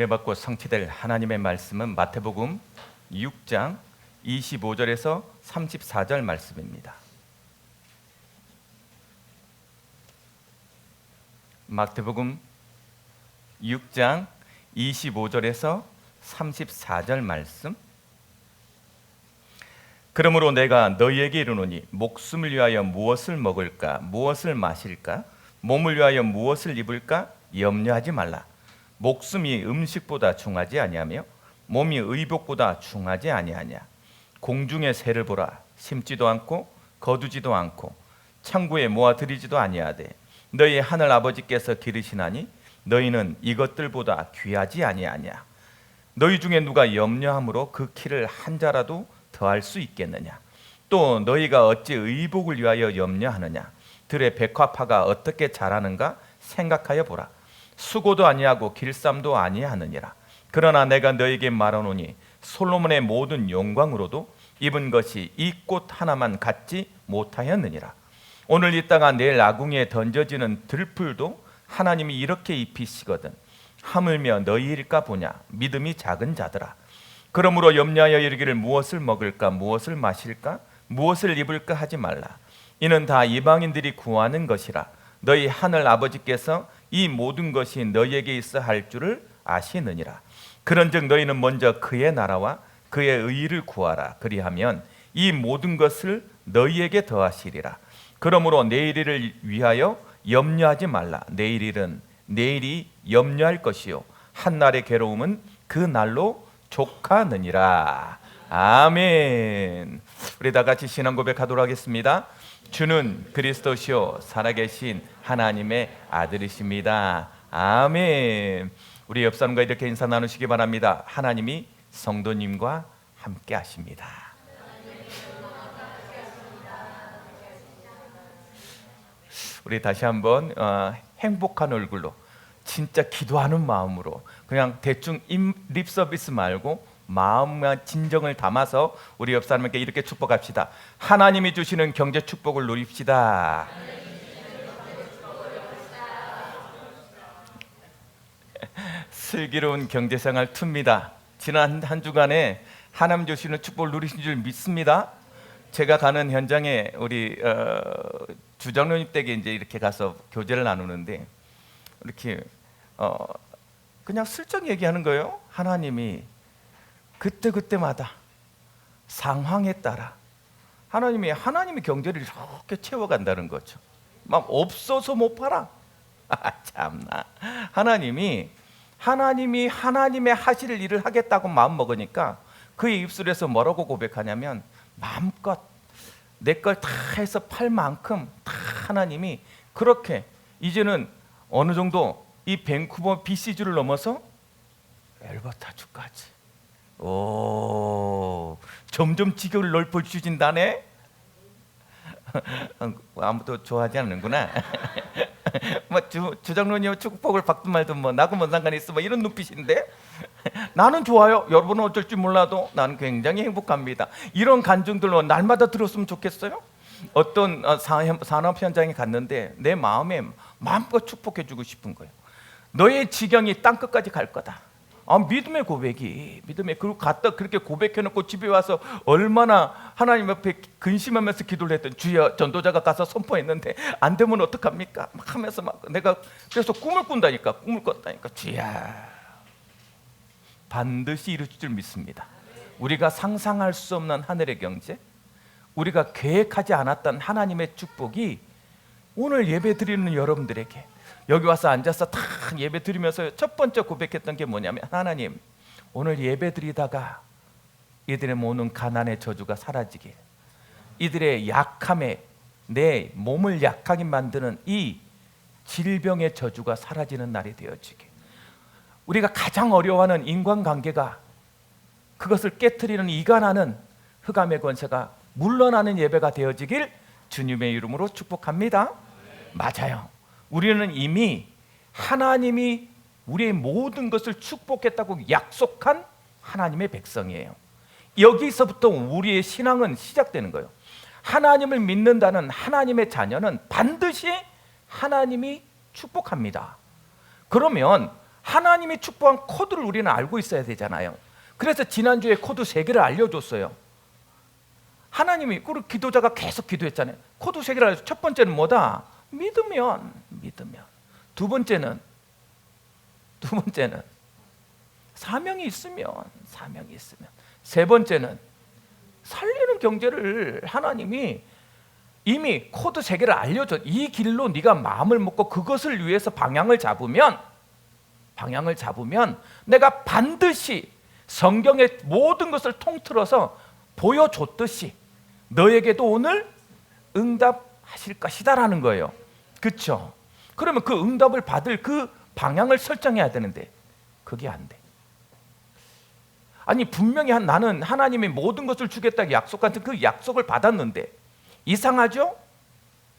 은혜받고 성취될 하나님의 말씀은 마태복음 6장 25절에서 34절 말씀입니다. 마태복음 6장 25절에서 34절 말씀. 그러므로 내가 너희에게 이르노니 목숨을 위하여 무엇을 먹을까 무엇을 마실까 몸을 위하여 무엇을 입을까 염려하지 말라. 목숨이 음식보다 중하지 아니하며 몸이 의복보다 중하지 아니하냐. 공중의 새를 보라. 심지도 않고 거두지도 않고 창고에 모아들이지도 아니하되 너희 하늘 아버지께서 기르시나니 너희는 이것들보다 귀하지 아니하냐. 너희 중에 누가 염려함으로 그 키를 한 자라도 더할 수 있겠느냐. 또 너희가 어찌 의복을 위하여 염려하느냐. 들의 백화파가 어떻게 자라는가 생각하여 보라. 수고도 아니하고 길쌈도 아니하느니라. 그러나 내가 너희에게 말하노니 솔로몬의 모든 영광으로도 입은 것이 이 꽃 하나만 갖지 못하였느니라. 오늘 있다가 내일 아궁이에 던져지는 들풀도 하나님이 이렇게 입히시거든. 하물며 너희일까 보냐. 믿음이 작은 자들아. 그러므로 염려하여 이르기를 무엇을 먹을까 무엇을 마실까 무엇을 입을까 하지 말라. 이는 다 이방인들이 구하는 것이라. 너희 하늘 아버지께서 이 모든 것이 너희에게 있어 할 줄을 아시느니라. 그런즉 너희는 먼저 그의 나라와 그의 의를 구하라. 그리하면 이 모든 것을 너희에게 더하시리라. 그러므로 내일을 위하여 염려하지 말라. 내일일은 내일이 염려할 것이요 한날의 괴로움은 그 날로 족하느니라. 아멘. 우리 다 같이 신앙 고백하도록 하겠습니다. 주는 그리스도시요 살아계신 하나님의 아들이십니다. 아멘. 우리 옆 사람과 이렇게 인사 나누시기 바랍니다. 하나님이 성도님과 함께 하십니다. 우리 다시 한번 행복한 얼굴로 진짜 기도하는 마음으로 그냥 대충 립 서비스 말고 마음과 진정을 담아서 우리 옆 사람에게 이렇게 축복합시다. 하나님이 주시는 경제 축복을 누립시다. 슬기로운 경제생활 틉니다. 지난 한 주간에 하나님 주시는 축복을 누리신 줄 믿습니다. 제가 가는 현장에 우리 주장로님 댁에 이제 이렇게 가서 교제를 나누는데 이렇게 그냥 슬쩍 얘기하는 거예요. 하나님이 그때마다 상황에 따라 하나님이 하나님의 경제를 이렇게 채워간다는 거죠. 막 없어서 못 팔아. 참나. 하나님이 하나님의 하실 일을 하겠다고 마음 먹으니까 그의 입술에서 뭐라고 고백하냐면 마음껏 내 걸 다 해서 팔 만큼 다 하나님이 그렇게 이제는 어느 정도 이 밴쿠버 BC주를 넘어서 엘버타주까지 점점 지경을 넓혀 주신다네. 아무도 좋아하지 않는구나. 뭐 주장로님 축복을 받든 말든 뭐 나고 뭔 상관이 있어 뭐 이런 눈빛인데 나는 좋아요. 여러분은 어쩔지 몰라도 나는 굉장히 행복합니다. 이런 간증들로 날마다 들었으면 좋겠어요. 어떤 산업 현장에 갔는데 내 마음에 마음껏 축복해 주고 싶은 거예요. 너의 지경이 땅끝까지 갈 거다. 믿음의 고백이 그리고 갔다 그렇게 고백해놓고 집에 와서 얼마나 하나님 앞에 근심하면서 기도를 했던 주여 전도자가 가서 선포했는데 안 되면 어떡합니까? 막 하면서 막 내가 그래서 꿈을 꾼다니까 주여 반드시 이루실 줄 믿습니다. 우리가 상상할 수 없는 하늘의 경제, 우리가 계획하지 않았던 하나님의 축복이 오늘 예배 드리는 여러분들에게 여기 와서 앉아서 다 예배 드리면서 첫 번째 고백했던 게 뭐냐면 하나님 오늘 예배 드리다가 이들의 모든 가난의 저주가 사라지길, 이들의 약함에 내 몸을 약하게 만드는 이 질병의 저주가 사라지는 날이 되어지길, 우리가 가장 어려워하는 인간관계가 그것을 깨트리는 이간하는 흑암의 권세가 물러나는 예배가 되어지길 주님의 이름으로 축복합니다. 맞아요. 우리는 이미 하나님이 우리의 모든 것을 축복했다고 약속한 하나님의 백성이에요. 여기서부터 우리의 신앙은 시작되는 거예요. 하나님을 믿는다는 하나님의 자녀는 반드시 하나님이 축복합니다. 그러면 하나님이 축복한 코드를 우리는 알고 있어야 되잖아요. 그래서 지난주에 코드 3개를 알려줬어요. 하나님이 그리고 기도자가 계속 기도했잖아요. 코드 3개를 알려줬어요. 첫 번째는 뭐다? 믿으면. 두 번째는 사명이 있으면. 세 번째는 살리는 경제를 하나님이 이미 코드 3개를 알려줘. 이 길로 네가 마음을 먹고 그것을 위해서 방향을 잡으면 내가 반드시 성경의 모든 것을 통틀어서 보여줬듯이 너에게도 오늘 응답하실 것이다라는 거예요. 그렇죠? 그러면 그 응답을 받을 그 방향을 설정해야 되는데 그게 안 돼. 아니 분명히 나는 하나님이 모든 것을 주겠다고 약속한 그 약속을 받았는데 이상하죠?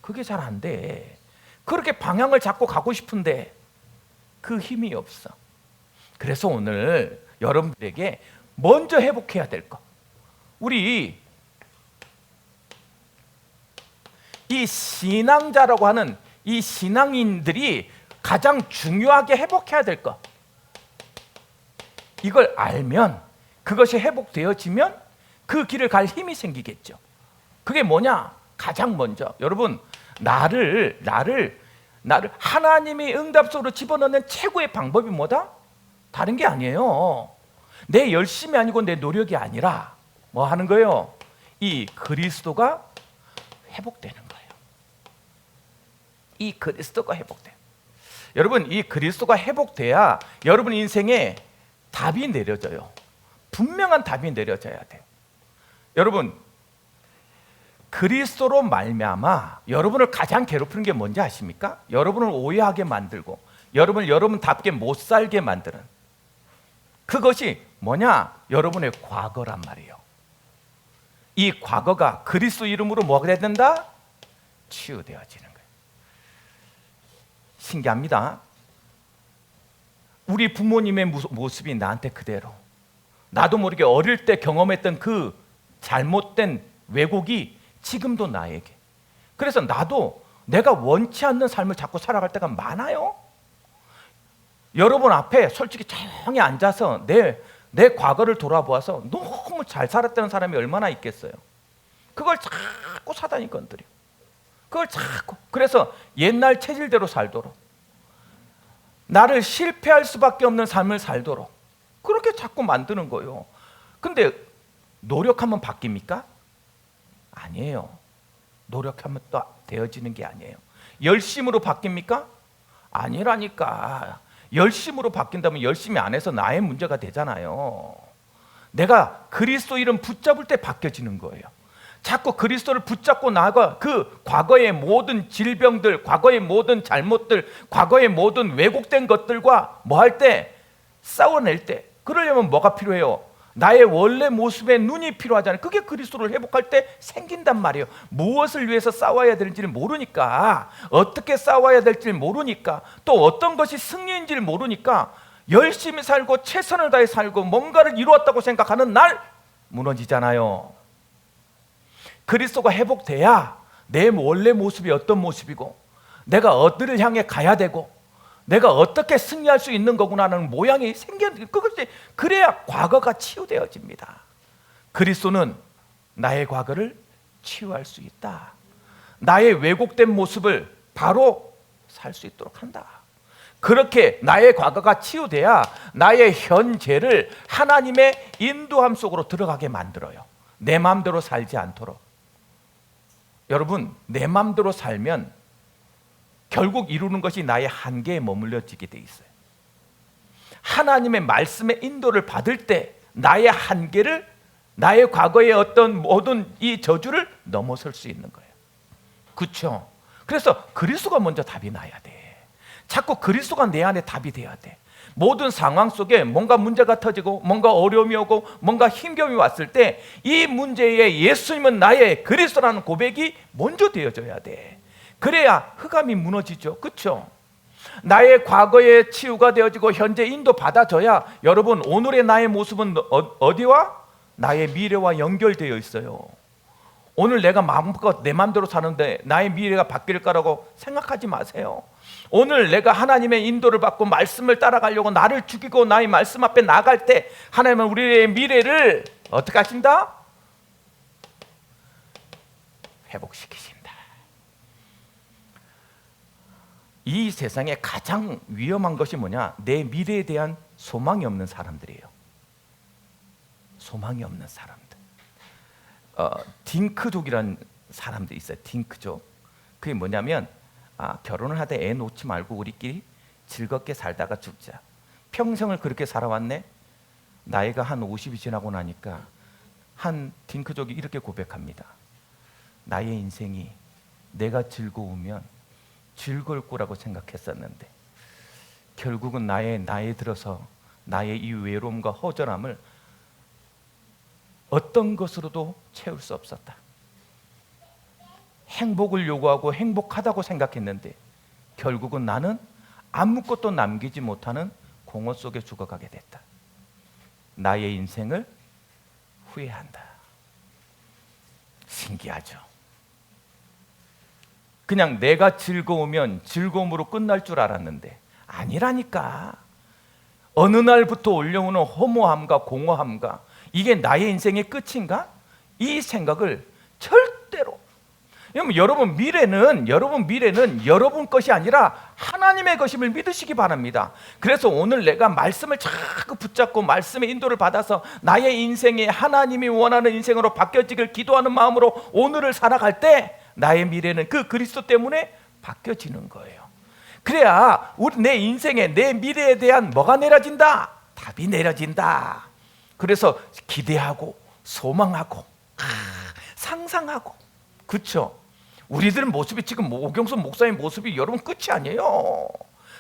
그게 잘 안 돼. 그렇게 방향을 잡고 가고 싶은데 그 힘이 없어. 그래서 오늘 여러분들에게 먼저 회복해야 될 것, 우리 이 신앙자라고 하는 이 신앙인들이 가장 중요하게 회복해야 될 것, 이걸 알면 그것이 회복되어지면 그 길을 갈 힘이 생기겠죠. 그게 뭐냐? 가장 먼저 여러분 나를 하나님이 응답 속으로 집어넣는 최고의 방법이 뭐다? 다른 게 아니에요. 내 열심이 아니고 내 노력이 아니라 뭐 하는 거예요? 이 그리스도가 회복되는 거예요. 이 그리스도가 회복돼요. 여러분 이 그리스도가 회복돼야 여러분 인생에 답이 내려져요. 분명한 답이 내려져야 돼요. 여러분 그리스도로 말미암아 여러분을 가장 괴롭히는 게 뭔지 아십니까? 여러분을 오해하게 만들고 여러분을 여러분답게 못 살게 만드는 그것이 뭐냐? 여러분의 과거란 말이에요. 이 과거가 그리스도 이름으로 뭐가 돼야 된다? 치유되어지는 거예요. 신기합니다. 우리 부모님의 모습이 나한테 그대로, 나도 모르게 어릴 때 경험했던 그 잘못된 왜곡이 지금도 나에게. 그래서 나도 내가 원치 않는 삶을 자꾸 살아갈 때가 많아요. 여러분 앞에 솔직히 조용히 앉아서 내 과거를 돌아보아서 너무 잘 살았다는 사람이 얼마나 있겠어요. 그걸 자꾸 사단이 건드려. 그걸 자꾸. 그래서 옛날 체질대로 살도록, 나를 실패할 수밖에 없는 삶을 살도록 그렇게 자꾸 만드는 거예요. 근데 노력하면 바뀝니까? 아니에요. 노력하면 또 되어지는 게 아니에요. 열심으로 바뀝니까? 아니라니까. 열심으로 바뀐다면 열심히 안 해서 나의 문제가 되잖아요. 내가 그리스도 이름 붙잡을 때 바뀌어지는 거예요. 자꾸 그리스도를 붙잡고 나가 그 과거의 모든 질병들, 과거의 모든 잘못들, 과거의 모든 왜곡된 것들과 뭐 할 때? 싸워낼 때. 그러려면 뭐가 필요해요? 나의 원래 모습의 눈이 필요하잖아요. 그게 그리스도를 회복할 때 생긴단 말이에요. 무엇을 위해서 싸워야 될지를 모르니까, 어떻게 싸워야 될지를 모르니까, 또 어떤 것이 승리인지를 모르니까 열심히 살고 최선을 다해 살고 뭔가를 이루었다고 생각하는 날 무너지잖아요. 그리스도가 회복돼야 내 원래 모습이 어떤 모습이고 내가 어디를 향해 가야 되고 내가 어떻게 승리할 수 있는 거구나라는 모양이 그것이 그래야 과거가 치유되어집니다. 그리스도는 나의 과거를 치유할 수 있다. 나의 왜곡된 모습을 바로 살 수 있도록 한다. 그렇게 나의 과거가 치유돼야 나의 현재를 하나님의 인도함 속으로 들어가게 만들어요. 내 마음대로 살지 않도록. 여러분, 내 마음대로 살면 결국 이루는 것이 나의 한계에 머물러지게 돼 있어요. 하나님의 말씀의 인도를 받을 때 나의 한계를, 나의 과거의 어떤 모든 이 저주를 넘어설 수 있는 거예요. 그렇죠? 그래서 그리스도가 먼저 답이 나야 돼. 자꾸 그리스도가 내 안에 답이 돼야 돼. 모든 상황 속에 뭔가 문제가 터지고 뭔가 어려움이 오고 뭔가 힘겨움이 왔을 때 이 문제에 예수님은 나의 그리스도라는 고백이 먼저 되어져야 돼. 그래야 흑암이 무너지죠. 그렇죠? 나의 과거의 치유가 되어지고 현재 인도 받아져야 여러분 오늘의 나의 모습은 어디와? 나의 미래와 연결되어 있어요. 오늘 내가 마음껏 내 마음대로 사는데 나의 미래가 바뀔 거라고 생각하지 마세요. 오늘 내가 하나님의 인도를 받고 말씀을 따라가려고 나를 죽이고 나의 말씀 앞에 나갈 때 하나님은 우리의 미래를 어떻게 하신다? 회복시키신다. 이 세상에 가장 위험한 것이 뭐냐? 내 미래에 대한 소망이 없는 사람들이에요. 소망이 없는 사람들. 딩크족이라는 사람도 있어요. 딩크족. 그게 뭐냐면 결혼을 하되 애 놓지 말고 우리끼리 즐겁게 살다가 죽자. 평생을 그렇게 살아왔네. 나이가 한 50이 지나고 나니까 한 딩크족이 이렇게 고백합니다. 나의 인생이 내가 즐거우면 즐거울 거라고 생각했었는데 결국은 나이 들어서 나의 이 외로움과 허전함을 어떤 것으로도 채울 수 없었다. 행복을 요구하고 행복하다고 생각했는데 결국은 나는 아무것도 남기지 못하는 공허 속에 죽어가게 됐다. 나의 인생을 후회한다. 신기하죠? 그냥 내가 즐거우면 즐거움으로 끝날 줄 알았는데 아니라니까. 어느 날부터 올려오는 허무함과 공허함과 이게 나의 인생의 끝인가? 이 생각을 절대로. 여러분 미래는 여러분 것이 아니라 하나님의 것임을 믿으시기 바랍니다. 그래서 오늘 내가 말씀을 자꾸 붙잡고 말씀의 인도를 받아서 나의 인생이 하나님이 원하는 인생으로 바뀌어지길 기도하는 마음으로 오늘을 살아갈 때 나의 미래는 그 그리스도 때문에 바뀌어지는 거예요. 그래야 내 인생에 내 미래에 대한 뭐가 내려진다? 답이 내려진다. 그래서 기대하고 소망하고 상상하고. 그렇죠? 우리들 모습이 지금 오경수 목사님 모습이 여러분 끝이 아니에요.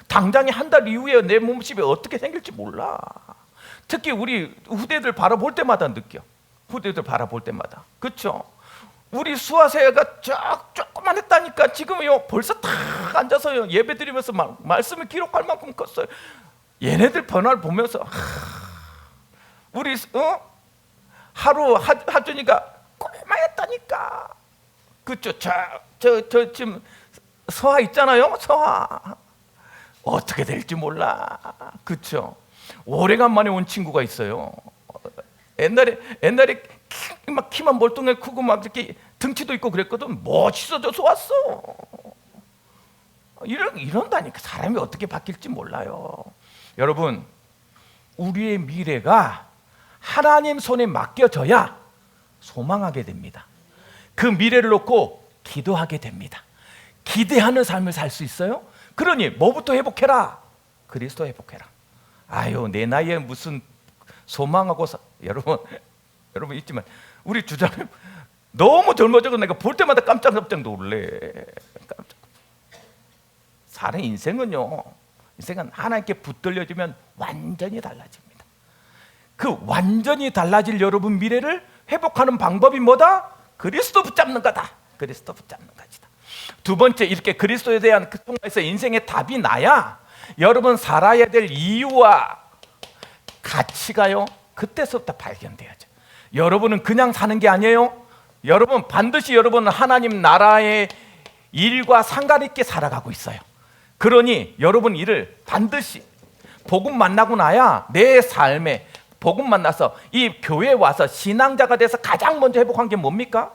당장에 한 달 이후에 내 모습이 어떻게 생길지 몰라. 특히 우리 후대들 바라볼 때마다 느껴. 후대들 바라볼 때마다. 그렇죠? 우리 수아세가 조금만 했다니까 지금요 벌써 다 앉아서 예배 드리면서 말씀을 기록할 만큼 컸어요. 얘네들 변화를 보면서 우리 하루 하준이가 꼬마였다니까. 그쵸? 저 지금 서하 있잖아요. 서하 어떻게 될지 몰라. 그쵸? 오래간만에 온 친구가 있어요. 옛날에 막 키만 멀뚱해 크고 막 이렇게 등치도 있고 그랬거든. 멋있어져서 왔어. 이런다니까. 사람이 어떻게 바뀔지 몰라요. 여러분, 우리의 미래가 하나님 손에 맡겨져야 소망하게 됩니다. 그 미래를 놓고 기도하게 됩니다. 기대하는 삶을 살 수 있어요? 그러니 뭐부터 회복해라? 그리스도 회복해라. 아유, 내 나이에 무슨 소망하고 여러분 있지만 우리 주장님 너무 젊어져서 내가 볼 때마다 깜짝깜짝 놀래. 사는 인생은 하나님께 붙들려지면 완전히 달라집니다. 그 완전히 달라질 여러분 미래를 회복하는 방법이 뭐다? 그리스도 붙잡는 거다. 그리스도 붙잡는 것이다. 두 번째, 이렇게 그리스도에 대한 그 통해서 인생의 답이 나야 여러분 살아야 될 이유와 가치가요 그때서부터 발견돼야죠. 여러분은 그냥 사는 게 아니에요. 여러분 반드시 여러분은 하나님 나라의 일과 상관있게 살아가고 있어요. 그러니 여러분 일을 반드시 복음 만나고 나야 내 삶에 복음 만나서 이 교회에 와서 신앙자가 돼서 가장 먼저 회복한 게 뭡니까?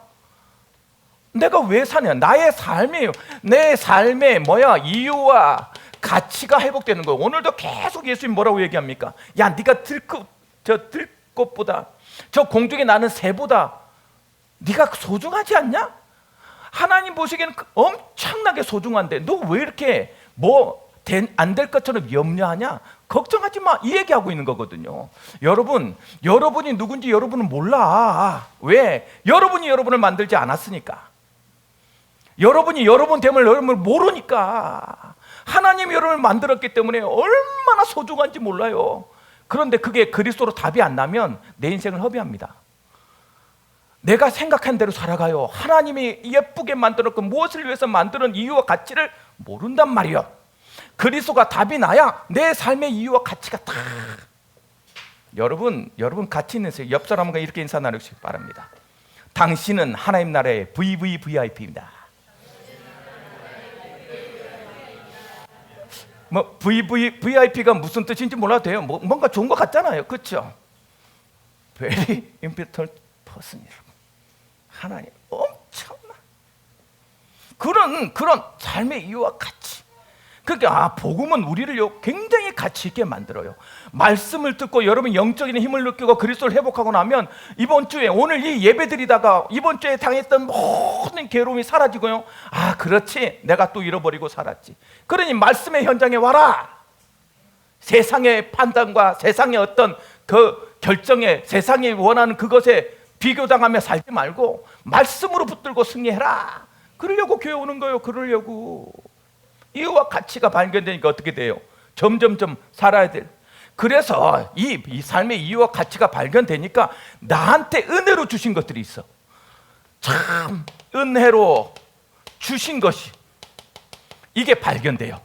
내가 왜 사냐? 나의 삶이에요. 내 삶의 이유와 가치가 회복되는 거예요. 오늘도 계속 예수님 뭐라고 얘기합니까? 야, 네가 들꽃보다 저 공중에 나는 새보다 네가 소중하지 않냐? 하나님 보시기에는 엄청나게 소중한데 너 왜 이렇게 안 될 것처럼 염려하냐? 걱정하지 마. 이 얘기하고 있는 거거든요. 여러분이 누군지 여러분은 몰라. 왜? 여러분이 여러분을 만들지 않았으니까. 여러분이 여러분됨을 여러분을 모르니까. 하나님이 여러분을 만들었기 때문에 얼마나 소중한지 몰라요. 그런데 그게 그리스도로 답이 안 나면 내 인생을 허비합니다. 내가 생각한 대로 살아가요. 하나님이 예쁘게 만들었고 무엇을 위해서 만드는 이유와 가치를 모른단 말이에요. 그리스도가 답이 나야 내 삶의 이유와 가치가 다. 여러분 가치 있는 옆 사람과 이렇게 인사 나누시기 바랍니다. 당신은 하나님 나라의 VVVIP입니다. 뭐 VVVIP가 무슨 뜻인지 몰라도 돼요. 뭔가 좋은 것 같잖아요. 그렇죠? Very important person이라고. 하나님 엄청나. 그런 삶의 이유와 가치. 그러니까 복음은 우리를 굉장히 가치 있게 만들어요. 말씀을 듣고 여러분 영적인 힘을 느끼고 그리스도를 회복하고 나면 이번 주에 오늘 이 예배 드리다가 이번 주에 당했던 모든 괴로움이 사라지고요. 아, 그렇지, 내가 또 잃어버리고 살았지. 그러니 말씀의 현장에 와라. 세상의 판단과 세상의 어떤 그 결정에, 세상이 원하는 그것에 비교당하며 살지 말고 말씀으로 붙들고 승리해라. 그러려고 교회 오는 거예요. 그러려고. 이유와 가치가 발견되니까 어떻게 돼요? 점점점 살아야 될. 그래서 이 삶의 이유와 가치가 발견되니까 나한테 은혜로 주신 것들이 있어. 참 은혜로 주신 것이 이게 발견돼요.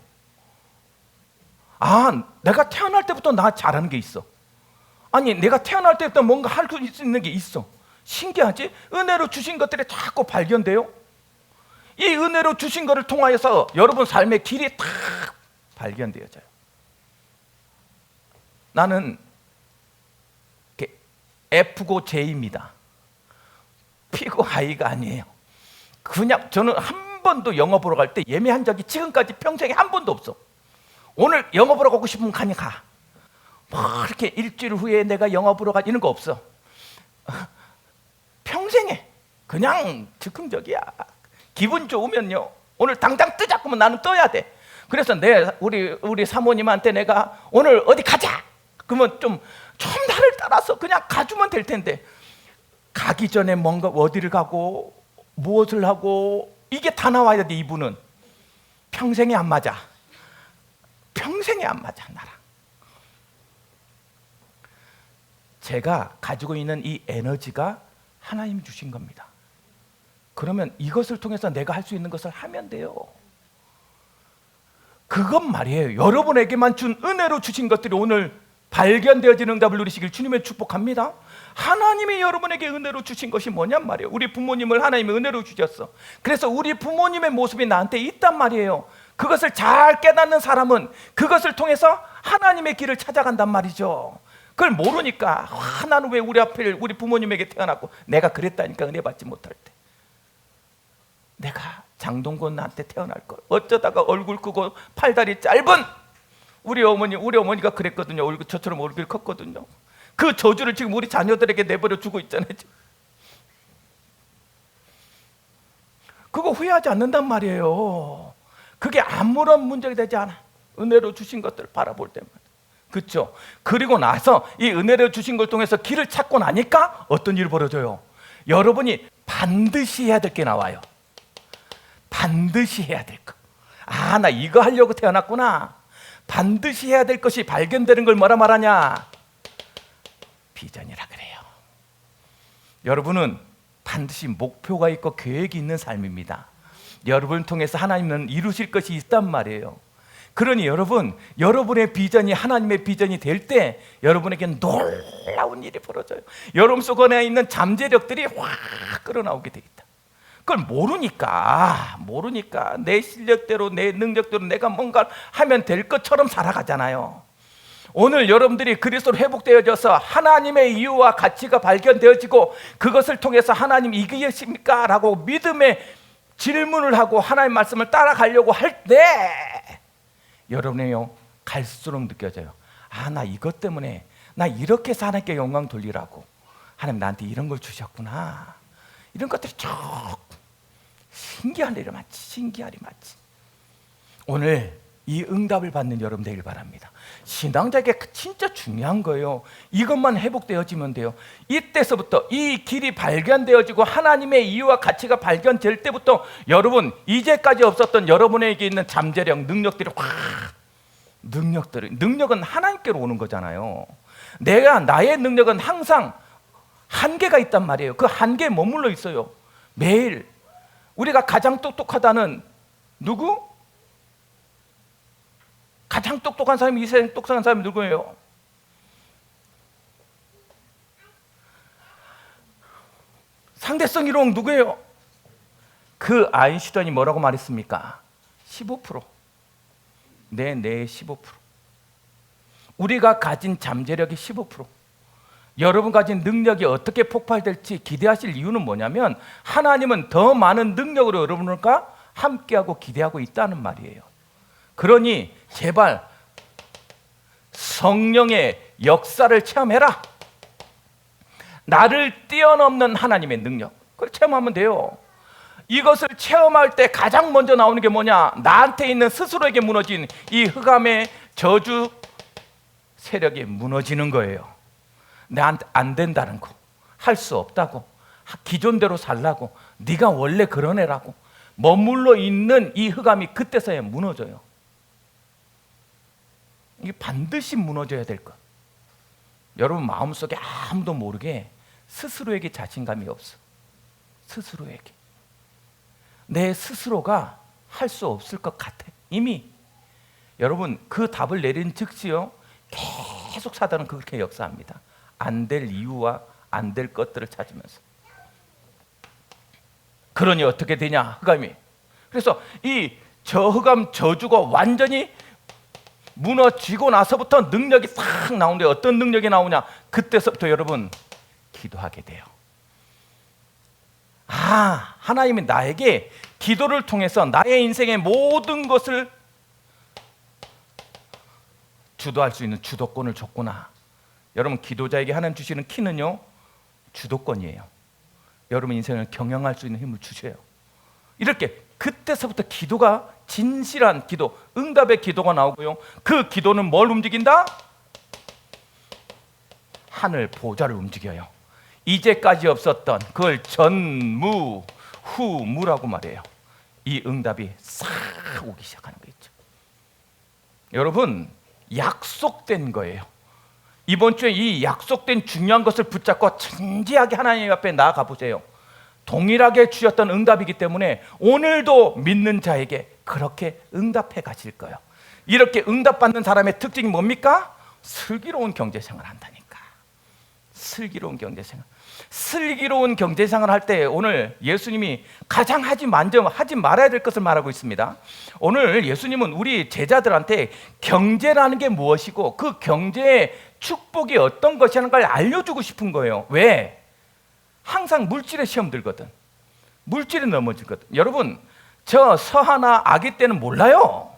아, 내가 태어날 때부터 나 잘하는 게 있어. 아니, 내가 태어날 때부터 뭔가 할 수 있는 게 있어. 신기하지? 은혜로 주신 것들이 자꾸 발견돼요. 이 은혜로 주신 것을 통하여서 여러분 삶의 길이 탁 발견되어져요. 나는 F고 J입니다. P고 I가 아니에요. 그냥 저는 한 번도 영화 보러 갈 때 예매한 적이 지금까지 평생에 한 번도 없어. 오늘 영화 보러 가고 싶으면 가. 뭐 이렇게 일주일 후에 내가 영화 보러 가 이런 거 없어. 평생에 그냥 즉흥적이야. 기분 좋으면요, 오늘 당장 뜨자 그러면 나는 떠야 돼. 그래서 우리 사모님한테 내가 오늘 어디 가자 그러면 좀 나를 따라서 그냥 가주면 될 텐데, 가기 전에 뭔가 어디를 가고 무엇을 하고 이게 다 나와야 돼. 이분은 평생에 안 맞아. 평생에 안 맞아. 나랑 제가 가지고 있는 이 에너지가 하나님이 주신 겁니다. 그러면 이것을 통해서 내가 할 수 있는 것을 하면 돼요. 그것 말이에요. 여러분에게만 준 은혜로 주신 것들이 오늘 발견되어지는 응답을 누리시길 주님의 축복합니다. 하나님이 여러분에게 은혜로 주신 것이 뭐냔 말이에요. 우리 부모님을 하나님이 은혜로 주셨어. 그래서 우리 부모님의 모습이 나한테 있단 말이에요. 그것을 잘 깨닫는 사람은 그것을 통해서 하나님의 길을 찾아간단 말이죠. 그걸 모르니까 나는 왜 우리 부모님에게 태어났고 내가 그랬다니까 은혜 받지 못할 때. 내가 장동건한테 태어날 걸 어쩌다가 얼굴 크고 팔다리 짧은 우리 어머니가 그랬거든요. 저처럼 얼굴이 컸거든요. 그 저주를 지금 우리 자녀들에게 내버려 주고 있잖아요. 그거 후회하지 않는단 말이에요. 그게 아무런 문제가 되지 않아. 은혜로 주신 것들을 바라볼 때마다. 그렇죠? 그리고 나서 이 은혜로 주신 걸 통해서 길을 찾고 나니까 어떤 일이 벌어져요? 여러분이 반드시 해야 될 게 나와요. 반드시 해야 될 것. 아, 나 이거 하려고 태어났구나. 반드시 해야 될 것이 발견되는 걸 뭐라 말하냐? 비전이라 그래요. 여러분은 반드시 목표가 있고 계획이 있는 삶입니다. 여러분을 통해서 하나님은 이루실 것이 있단 말이에요. 그러니 여러분의 비전이 하나님의 비전이 될 때 여러분에게는 놀라운 일이 벌어져요. 여러분 속에 있는 잠재력들이 확 끌어나오게 돼 있다. 그걸 모르니까 내 실력대로 내 능력대로 내가 뭔가 하면 될 것처럼 살아가잖아요. 오늘 여러분들이 그리스도로 회복되어져서 하나님의 이유와 가치가 발견되어지고 그것을 통해서 하나님 이기십니까? 라고 믿음의 질문을 하고 하나님 말씀을 따라가려고 할 때 여러분이요 갈수록 느껴져요. 아, 나 이것 때문에 나 이렇게 해서 하나님께 영광 돌리라고 하나님 나한테 이런 걸 주셨구나. 이런 것들이 쭉 신기한 일이 많지. 오늘 이 응답을 받는 여러분 되길 바랍니다. 신앙자에게 진짜 중요한 거예요. 이것만 회복되어지면 돼요. 이때서부터 이 길이 발견되어지고 하나님의 이유와 가치가 발견될 때부터 여러분 이제까지 없었던 여러분에게 있는 잠재력, 능력들은 하나님께로 오는 거잖아요. 나의 능력은 항상 한계가 있단 말이에요. 그 한계에 머물러 있어요. 매일 우리가 가장 똑똑하다는 누구? 가장 똑똑한 사람이 이 세상에 똑똑한 사람이 누구예요? 상대성 이론 누구예요? 그 아인슈타인이 뭐라고 말했습니까? 15%. 뇌의 15%. 우리가 가진 잠재력이 15%. 여러분 가진 능력이 어떻게 폭발될지 기대하실 이유는 뭐냐면 하나님은 더 많은 능력으로 여러분과 함께하고 기대하고 있다는 말이에요. 그러니 제발 성령의 역사를 체험해라. 나를 뛰어넘는 하나님의 능력, 그걸 체험하면 돼요. 이것을 체험할 때 가장 먼저 나오는 게 뭐냐? 나한테 있는 스스로에게 무너진 이 흑암의 저주 세력이 무너지는 거예요. 나한테 안 된다는 거, 할 수 없다고, 기존대로 살라고, 네가 원래 그런 애라고 머물러 있는 이 흑암이 그때서야 무너져요. 이게 반드시 무너져야 될 것. 여러분 마음속에 아무도 모르게 스스로에게 자신감이 없어. 스스로에게. 내 스스로가 할 수 없을 것 같아. 이미 여러분 그 답을 내린 즉시요 계속 사단은 그렇게 역사합니다. 안 될 이유와 안 될 것들을 찾으면서. 그러니 어떻게 되냐 흑암이. 그래서 이 흑암 저주가 완전히 무너지고 나서부터 능력이 싹 나오는데 어떤 능력이 나오냐? 그때서부터 여러분 기도하게 돼요. 하나님이 나에게 기도를 통해서 나의 인생의 모든 것을 주도할 수 있는 주도권을 줬구나. 여러분 기도자에게 하나님 주시는 키는요 주도권이에요. 여러분 인생을 경영할 수 있는 힘을 주셔요. 이렇게 그때서부터 기도가 진실한 기도, 응답의 기도가 나오고요. 그 기도는 뭘 움직인다? 하늘 보좌를 움직여요. 이제까지 없었던 그걸 전무, 후무라고 말해요. 이 응답이 싹 오기 시작하는 거 있죠. 여러분 약속된 거예요. 이번 주에 이 약속된 중요한 것을 붙잡고 진지하게 하나님 앞에 나아가 보세요. 동일하게 주셨던 응답이기 때문에 오늘도 믿는 자에게 그렇게 응답해 가실 거예요. 이렇게 응답받는 사람의 특징이 뭡니까? 슬기로운 경제생활을 한다니까. 슬기로운 경제생활. 슬기로운 경제생활을 할 때 오늘 예수님이 가장 하지 말아야 될 것을 말하고 있습니다. 오늘 예수님은 우리 제자들한테 경제라는 게 무엇이고 그 경제의 축복이 어떤 것이라는 걸 알려주고 싶은 거예요. 왜? 항상 물질에 시험 들거든. 물질이 넘어지거든. 여러분 저 서하나 아기 때는 몰라요.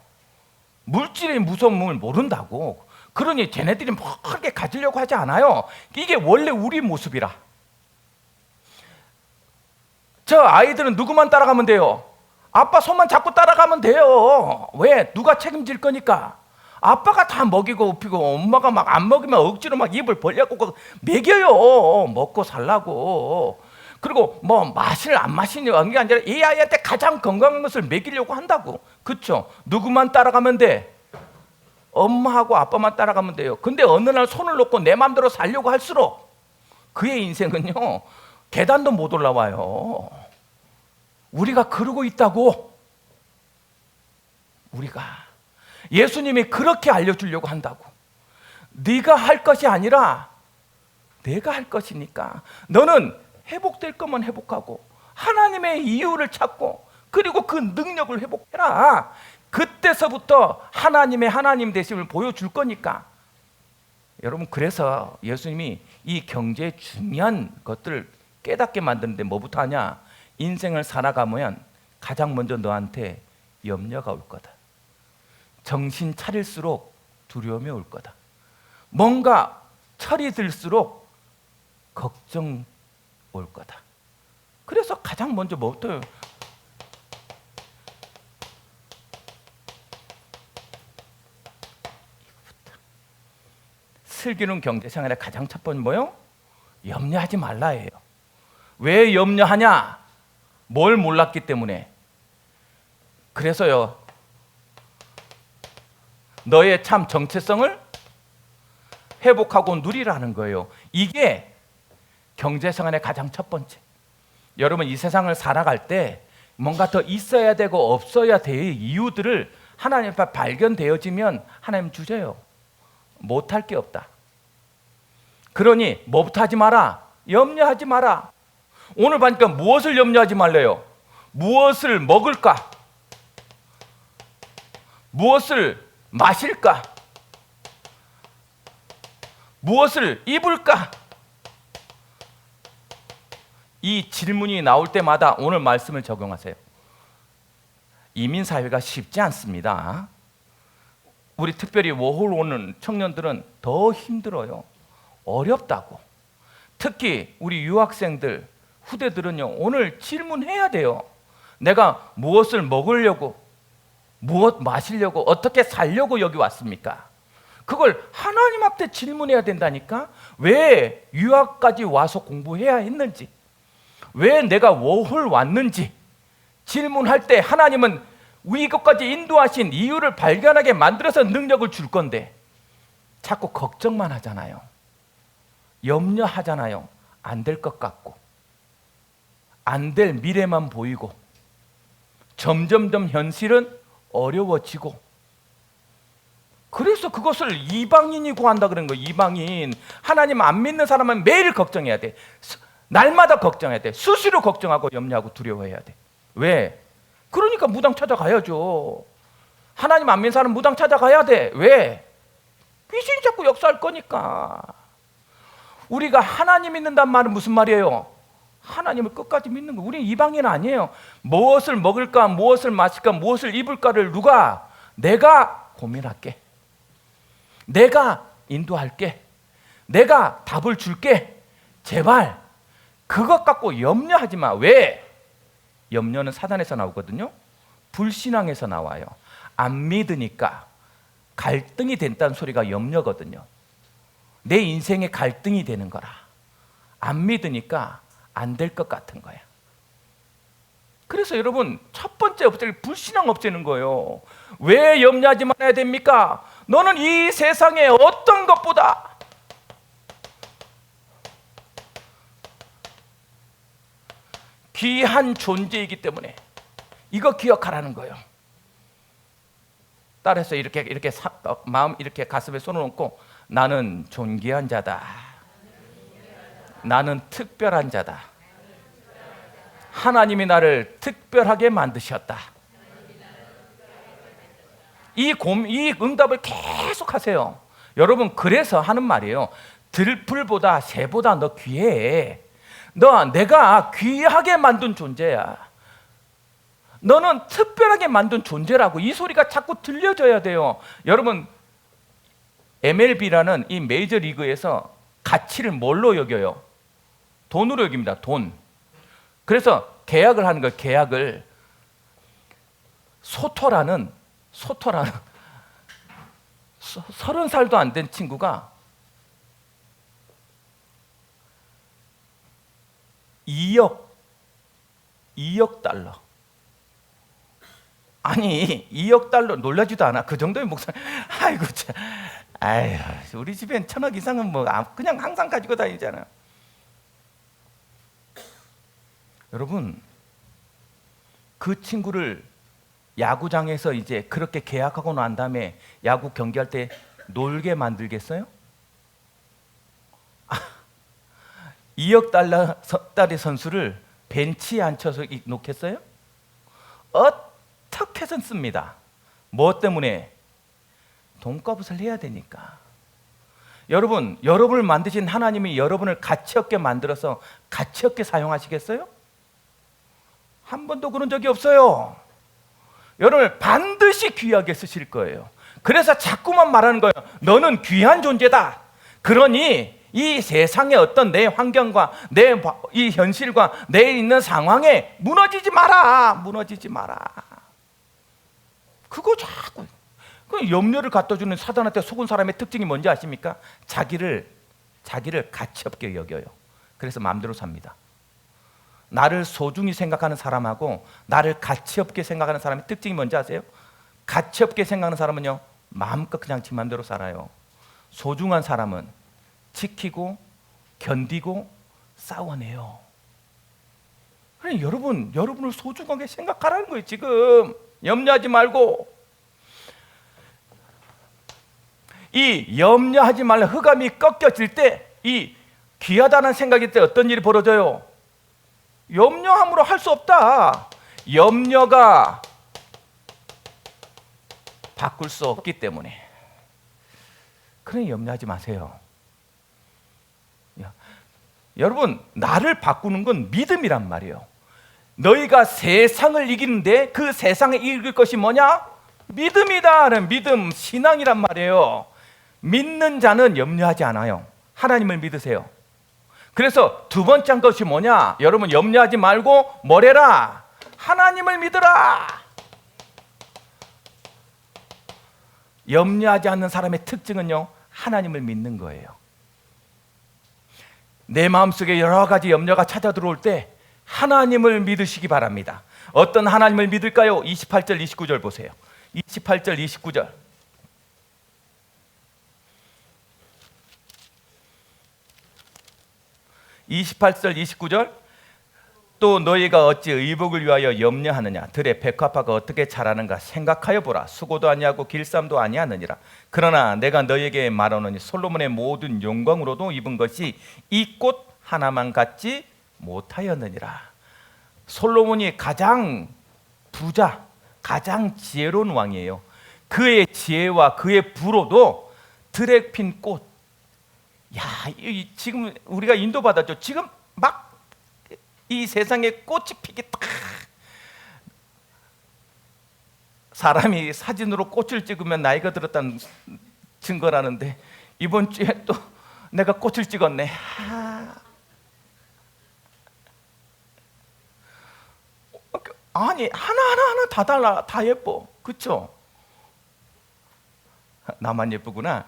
물질의 무서움을 모른다고. 그러니 쟤네들이 뭐 크게 가지려고 하지 않아요. 이게 원래 우리 모습이라. 저 아이들은 누구만 따라가면 돼요? 아빠 손만 잡고 따라가면 돼요. 왜? 누가 책임질 거니까. 아빠가 다 먹이고 업히고 엄마가 막 안 먹이면 억지로 막 입을 벌려고 먹여요. 먹고 살라고. 그리고 뭐 마실 안 마시는 게 아니라 이 아이한테 가장 건강한 것을 먹이려고 한다고. 그렇죠? 누구만 따라가면 돼? 엄마하고 아빠만 따라가면 돼요. 근데 어느 날 손을 놓고 내 마음대로 살려고 할수록 그의 인생은요 계단도 못 올라와요. 우리가 그러고 있다고. 우리가 예수님이 그렇게 알려주려고 한다고. 네가 할 것이 아니라 내가 할 것이니까 너는 회복될 거면 회복하고 하나님의 이유를 찾고 그리고 그 능력을 회복해라. 그때서부터 하나님의 하나님 되심을 보여줄 거니까. 여러분 그래서 예수님이 이 경제의 중요한 것들을 깨닫게 만드는데 뭐부터 하냐? 인생을 살아가면 가장 먼저 너한테 염려가 올 거다. 정신 차릴수록 두려움이 올 거다. 뭔가 철이 들수록 걱정 올 거다. 그래서 가장 먼저 뭐부터 슬기로운 경제생활의 가장 첫 번째 뭐요? 염려하지 말라예요. 왜 염려하냐? 뭘 몰랐기 때문에. 그래서요 너의 참 정체성을 회복하고 누리라는 거예요. 이게 경제생활의 가장 첫 번째. 여러분 이 세상을 살아갈 때 뭔가 더 있어야 되고 없어야 될 이유들을 하나님 앞에 발견되어지면 하나님 주셔요. 못할 게 없다. 그러니 뭐부터 하지 마라? 염려하지 마라. 오늘 보니까 무엇을 염려하지 말래요? 무엇을 먹을까? 무엇을 마실까? 무엇을 입을까? 이 질문이 나올 때마다 오늘 말씀을 적용하세요. 이민사회가 쉽지 않습니다. 우리 특별히 워홀 오는 청년들은 더 힘들어요. 어렵다고. 특히 우리 유학생들, 후대들은요, 오늘 질문해야 돼요. 내가 무엇을 먹으려고, 무엇 마시려고, 어떻게 살려고 여기 왔습니까? 그걸 하나님 앞에 질문해야 된다니까? 왜 유학까지 와서 공부해야 했는지, 왜 내가 워홀 왔는지 질문할 때 하나님은 이것까지 인도하신 이유를 발견하게 만들어서 능력을 줄 건데 자꾸 걱정만 하잖아요. 염려하잖아요. 안 될 것 같고, 안 될 미래만 보이고, 점점점 현실은 어려워지고, 그래서 그것을 이방인이 구한다 그런 거예요. 이방인. 하나님 안 믿는 사람은 매일 걱정해야 돼. 날마다 걱정해야 돼. 수시로 걱정하고 염려하고 두려워해야 돼. 왜? 그러니까 무당 찾아가야죠. 하나님 안 믿는 사람은 무당 찾아가야 돼. 왜? 귀신이 자꾸 역사할 거니까. 우리가 하나님 믿는단 말은 무슨 말이에요? 하나님을 끝까지 믿는 거. 우리는 이방인 아니에요. 무엇을 먹을까, 무엇을 마실까, 무엇을 입을까를 누가? 내가 고민할게. 내가 인도할게. 내가 답을 줄게. 제발 그것 갖고 염려하지 마. 왜? 염려는 사단에서 나오거든요. 불신앙에서 나와요. 안 믿으니까 갈등이 된다는 소리가 염려거든요. 내 인생에 갈등이 되는 거라. 안 믿으니까 안 될 것 같은 거야. 그래서 여러분, 첫 번째 없애는 불신앙 없애는 거예요. 왜 염려하지 말아야 됩니까? 너는 이 세상에 어떤 것보다 귀한 존재이기 때문에 이거 기억하라는 거예요. 따라서 이렇게 마음 이렇게 가슴에 손을 얹고, 나는 존귀한 자다. 나는 특별한 자다. 하나님이 나를 특별하게 만드셨다. 이 응답을 계속 하세요. 여러분, 그래서 하는 말이에요. 들풀보다 새보다 너 귀해. 내가 귀하게 만든 존재야. 너는 특별하게 만든 존재라고. 이 소리가 자꾸 들려줘야 돼요. 여러분, MLB라는 이 메이저리그에서 가치를 뭘로 여겨요? 돈으로 여깁니다. 돈. 그래서 계약을 하는 거예요. 계약을. 소토라는 30살도 안 된 친구가 2억 달러. 아니, 2억 달러 놀라지도 않아. 그 정도의 목소리. 아이고 참. 아유, 우리 집엔 1,000억 이상은 뭐 그냥 항상 가지고 다니잖아요. 여러분, 그 친구를 야구장에서 이제 그렇게 계약하고 난 다음에 야구 경기할 때 놀게 만들겠어요? 2억 달러짜리 선수를 벤치에 앉혀서 놓겠어요? 어떻게든 씁니다. 뭐 때문에? 돈값을 해야 되니까. 여러분, 여러분을 만드신 하나님이 여러분을 가치 없게 만들어서 가치 없게 사용하시겠어요? 한 번도 그런 적이 없어요. 여러분을 반드시 귀하게 쓰실 거예요. 그래서 자꾸만 말하는 거예요. 너는 귀한 존재다. 그러니 이 세상의 어떤 내 환경과 내 이 현실과 내 있는 상황에 무너지지 마라. 무너지지 마라. 그거 자꾸 그 염려를 갖다 주는 사단한테 속은 사람의 특징이 뭔지 아십니까? 자기를 가치 없게 여겨요. 그래서 마음대로 삽니다. 나를 소중히 생각하는 사람하고 나를 가치 없게 생각하는 사람의 특징이 뭔지 아세요? 가치 없게 생각하는 사람은요, 마음껏 그냥 지 맘대로 살아요. 소중한 사람은 지키고 견디고 싸워내요. 그래, 여러분을 소중하게 생각하라는 거예요. 지금 염려하지 말고. 이 염려하지 말라 흑암이 꺾여질 때, 이 귀하다는 생각일 때 어떤 일이 벌어져요? 염려함으로 할 수 없다. 염려가 바꿀 수 없기 때문에. 그러니 염려하지 마세요. 여러분, 나를 바꾸는 건 믿음이란 말이에요. 너희가 세상을 이기는데 그 세상을 이길 것이 뭐냐? 믿음이다. 믿음, 신앙이란 말이에요. 믿는 자는 염려하지 않아요. 하나님을 믿으세요. 그래서 두 번째 한 것이 뭐냐? 여러분, 염려하지 말고 뭐래라? 하나님을 믿으라. 염려하지 않는 사람의 특징은요, 하나님을 믿는 거예요. 내 마음속에 여러 가지 염려가 찾아 들어올 때 하나님을 믿으시기 바랍니다. 어떤 하나님을 믿을까요? 28절 29절 보세요. 28절 29절. 또 너희가 어찌 의복을 위하여 염려하느냐? 들의 백합화가 어떻게 자라는가 생각하여 보라. 수고도 아니하고 길쌈도 아니하느니라. 그러나 내가 너희에게 말하노니 솔로몬의 모든 영광으로도 입은 것이 이 꽃 하나만 갖지 못하였느니라. 솔로몬이 가장 부자, 가장 지혜로운 왕이에요. 그의 지혜와 그의 부로도 들에 핀 꽃. 야, 지금 우리가 인도받았죠. 지금 막 이 세상에 꽃이 피기 딱. 사람이 사진으로 꽃을 찍으면 나이가 들었다는 증거라는데 이번 주에 또 내가 꽃을 찍었네. 아니, 하나하나 다 달라. 다 예뻐. 그쵸? 나만 예쁘구나.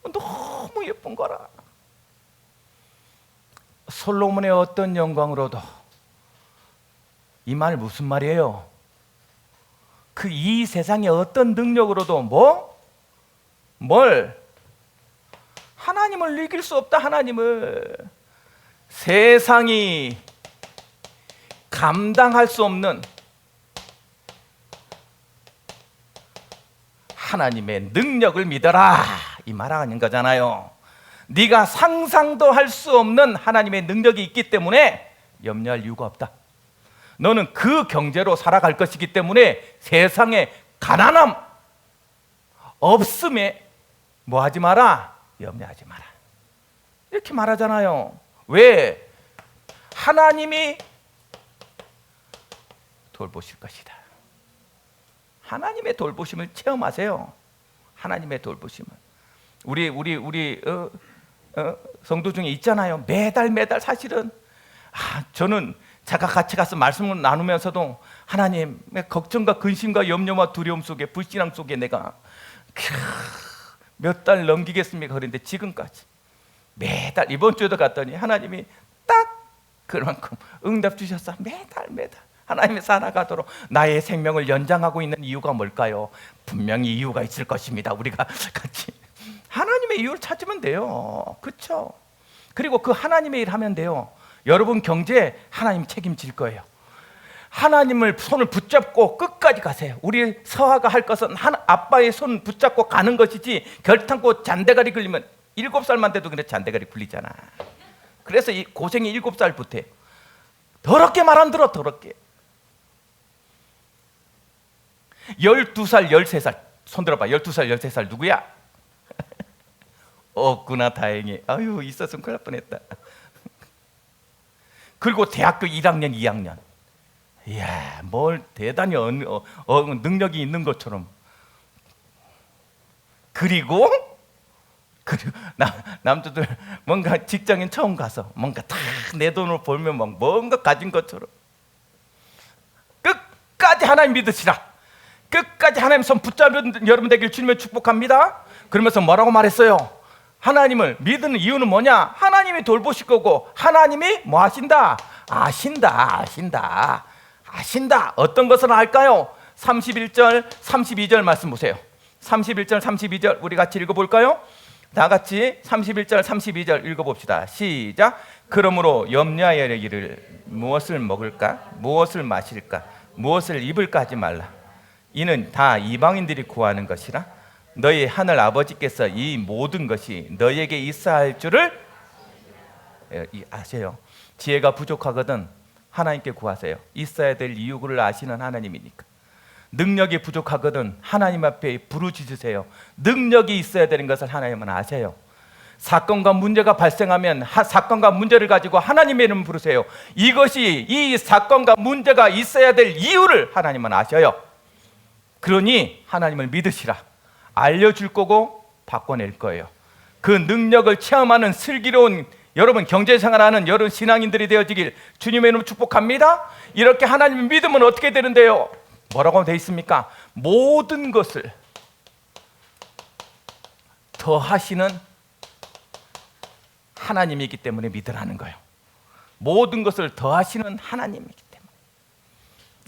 너무 예쁜 거라. 솔로몬의 어떤 영광으로도, 이 말 무슨 말이에요? 그 이 세상의 어떤 능력으로도 하나님을 이길 수 없다. 하나님을. 세상이 감당할 수 없는 하나님의 능력을 믿어라, 이 말 아닌 거잖아요. 네가 상상도 할 수 없는 하나님의 능력이 있기 때문에 염려할 이유가 없다. 너는 그 경제로 살아갈 것이기 때문에 세상에 가난함, 없음에 뭐하지 마라? 염려하지 마라. 이렇게 말하잖아요. 왜? 하나님이 돌보실 것이다. 하나님의 돌보심을 체험하세요. 하나님의 돌보심을. 우리 성도 중에 있잖아요. 매달 사실은 저는 제가 같이 가서 말씀을 나누면서도 하나님의 걱정과 근심과 염려와 두려움 속에, 불신앙 속에 내가 몇 달 넘기겠습니까? 그런데 지금까지 매달, 이번 주에도 갔더니 하나님이 딱 그만큼 응답 주셨어. 매달 하나님이 살아가도록 나의 생명을 연장하고 있는 이유가 뭘까요? 분명히 이유가 있을 것입니다. 우리가 같이 하나님의 이유를 찾으면 돼요. 그렇죠? 그리고 그 하나님의 일 하면 돼요. 여러분 경제 하나님 책임질 거예요. 하나님을 손을 붙잡고 끝까지 가세요. 우리 서아가 할 것은 아빠의 손 붙잡고 가는 것이지, 결탄고 잔대가리 굴리면 7살만 돼도 근데 잔대가리 굴리잖아. 그래서 이 고생이 7살부터 해요. 더럽게 말 안 들어. 더럽게. 12살 13살 손 들어봐. 12살 13살 누구야? 없구나. 다행히. 아유, 있었으면 큰일 날 뻔했다. 그리고 대학교 1학년 2학년. 이야, 뭘 대단히 능력이 있는 것처럼. 그리고 남자들 뭔가 직장인 처음 가서 뭔가 다 내 돈으로 벌면 막 뭔가 가진 것처럼. 끝까지 하나님 믿으시라. 끝까지 하나님 손 붙잡은 여러분 되길 주님의 축복합니다. 그러면서 뭐라고 말했어요? 하나님을 믿는 이유는 뭐냐? 하나님이 돌보실 거고, 하나님이 뭐 하신다? 아신다. 어떤 것을 알까요? 31절 32절 말씀 보세요. 31절 32절 우리 같이 읽어볼까요? 다 같이 31절 32절 읽어봅시다. 시작. 그러므로 염려하여 이르기를 무엇을 먹을까? 무엇을 마실까? 무엇을 입을까 하지 말라. 이는 다 이방인들이 구하는 것이라. 너희 하늘 아버지께서 이 모든 것이 너희에게 있어야 할 줄을 아세요. 지혜가 부족하거든 하나님께 구하세요. 있어야 될 이유를 아시는 하나님이니까. 능력이 부족하거든 하나님 앞에 부르짖으세요. 능력이 있어야 되는 것을 하나님은 아세요. 사건과 문제가 발생하면 사건과 문제를 가지고 하나님의 이름을 부르세요. 이것이 이 사건과 문제가 있어야 될 이유를 하나님은 아셔요. 그러니 하나님을 믿으시라. 알려줄 거고 바꿔낼 거예요. 그 능력을 체험하는 슬기로운 여러분 경제생활하는 여러분 신앙인들이 되어지길 주님의 이름으로 축복합니다. 이렇게 하나님을 믿으면 어떻게 되는데요? 뭐라고 되어 있습니까? 모든 것을 더하시는 하나님이기 때문에 믿으라는 거예요. 모든 것을 더하시는 하나님이기 때문에.